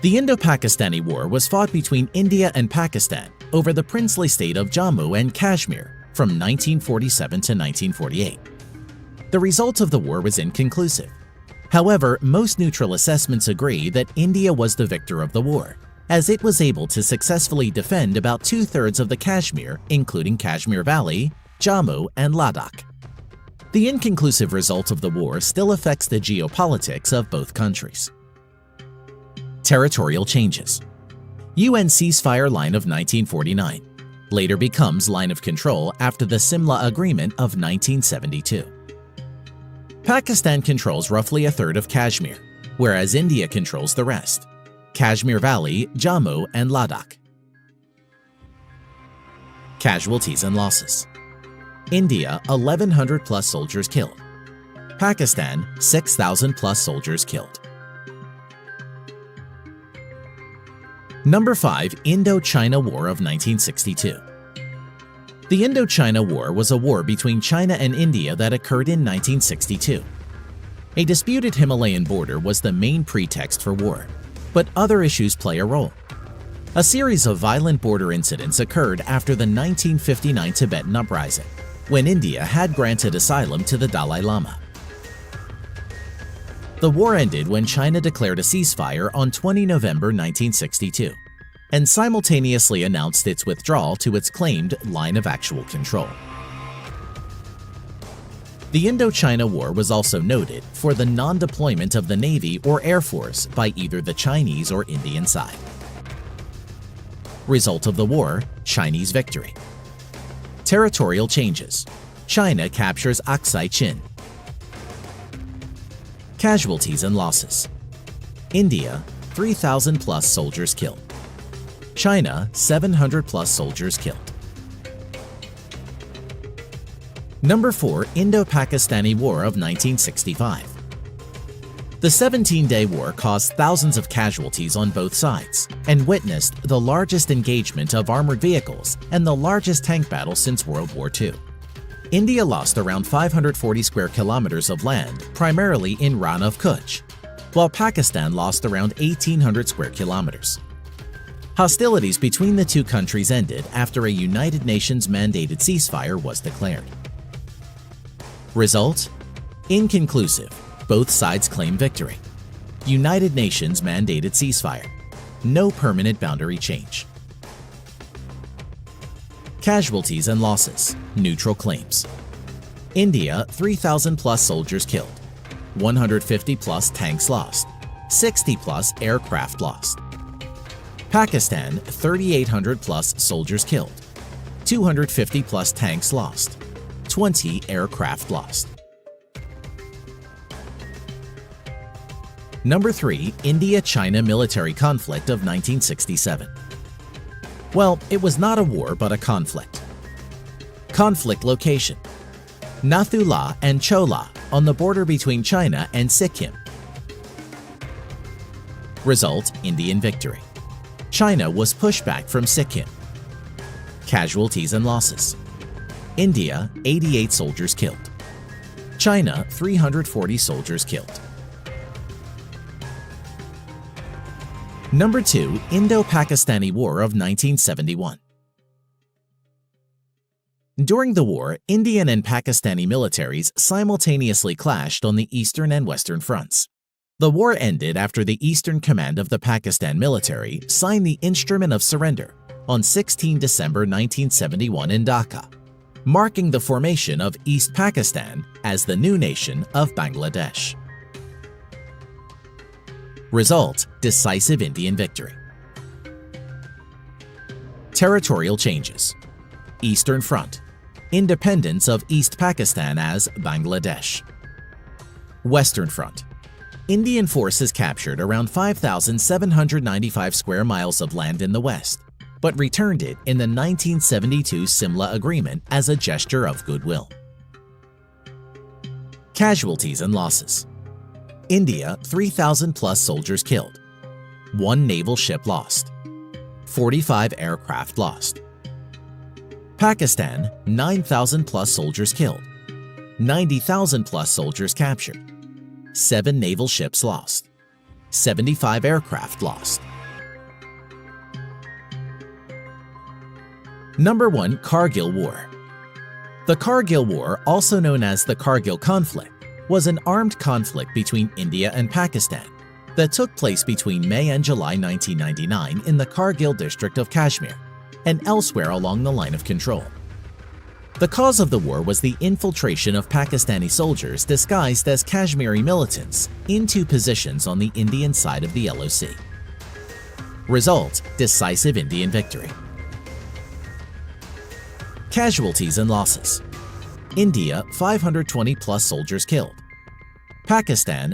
The Indo-Pakistani War was fought between India and Pakistan over the princely state of Jammu and Kashmir from 1947 to 1948. The result of the war was inconclusive. However, most neutral assessments agree that India was the victor of the war, as it was able to successfully defend about two-thirds of the Kashmir, including Kashmir Valley, Jammu and Ladakh. The inconclusive result of the war still affects the geopolitics of both countries. Territorial changes. UN ceasefire line of 1949. Later becomes line of control after the Simla Agreement of 1972. Pakistan controls roughly a third of Kashmir, whereas India controls the rest. Kashmir Valley, Jammu and Ladakh. Casualties and losses. India, 1,100 plus soldiers killed. Pakistan, 6,000 plus soldiers killed. Number 5. Indo-China War of 1962. The Indo-China War was a war between China and India that occurred in 1962. A disputed Himalayan border was the main pretext for war, but other issues play a role. A series of violent border incidents occurred after the 1959 Tibetan uprising, when India had granted asylum to the Dalai Lama. The war ended when China declared a ceasefire on 20 November 1962 and simultaneously announced its withdrawal to its claimed line of actual control. The Indo-China War was also noted for the non-deployment of the Navy or Air Force by either the Chinese or Indian side. Result of the war: Chinese victory. Territorial changes. China captures Aksai Chin. Casualties and losses. India, 3,000 plus soldiers killed. China, 700 plus soldiers killed. Number 4. Indo-Pakistani War of 1965. The 17-day war caused thousands of casualties on both sides and witnessed the largest engagement of armored vehicles and the largest tank battle since World War II. India lost around 540 square kilometers of land, primarily in Rann of Kutch, while Pakistan lost around 1,800 square kilometers. Hostilities between the two countries ended after a United Nations mandated ceasefire was declared. Result: inconclusive. Both sides claim victory. United Nations mandated ceasefire. No permanent boundary change. Casualties and losses. Neutral claims. India, 3,000 plus soldiers killed. 150 plus tanks lost. 60 plus aircraft lost. Pakistan, 3,800 plus soldiers killed. 250 plus tanks lost. 20 aircraft lost. Number 3. India-China military conflict of 1967. Well, it was not a war but a conflict. Conflict location: Nathula and Chola on the border between China and Sikkim. Result: Indian victory. China was pushed back from Sikkim. Casualties and losses. India, 88 soldiers killed. China, 340 soldiers killed. Number 2. Indo-Pakistani War of 1971. During the war, Indian and Pakistani militaries simultaneously clashed on the eastern and western fronts. The war ended after the Eastern Command of the Pakistan military signed the Instrument of Surrender on 16 December 1971 in Dhaka, marking the formation of East Pakistan as the new nation of Bangladesh. Result: decisive Indian victory. Territorial changes. Eastern Front: independence of East Pakistan as Bangladesh. Western Front: Indian forces captured around 5,795 square miles of land in the west, but returned it in the 1972 Simla Agreement as a gesture of goodwill. Casualties and losses. India, 3,000 plus soldiers killed. 1 naval ship lost. 45 aircraft lost. Pakistan, 9,000 plus soldiers killed. 90,000 plus soldiers captured. 7 naval ships lost. 75 aircraft lost. Number 1. Kargil War. The Kargil War, also known as the Kargil Conflict, was an armed conflict between India and Pakistan that took place between May and July 1999 in the Kargil district of Kashmir and elsewhere along the line of control. The cause of the war was the infiltration of Pakistani soldiers disguised as Kashmiri militants into positions on the Indian side of the LOC. Result: decisive Indian victory. Casualties and losses: India, 520 plus soldiers killed. Pakistan,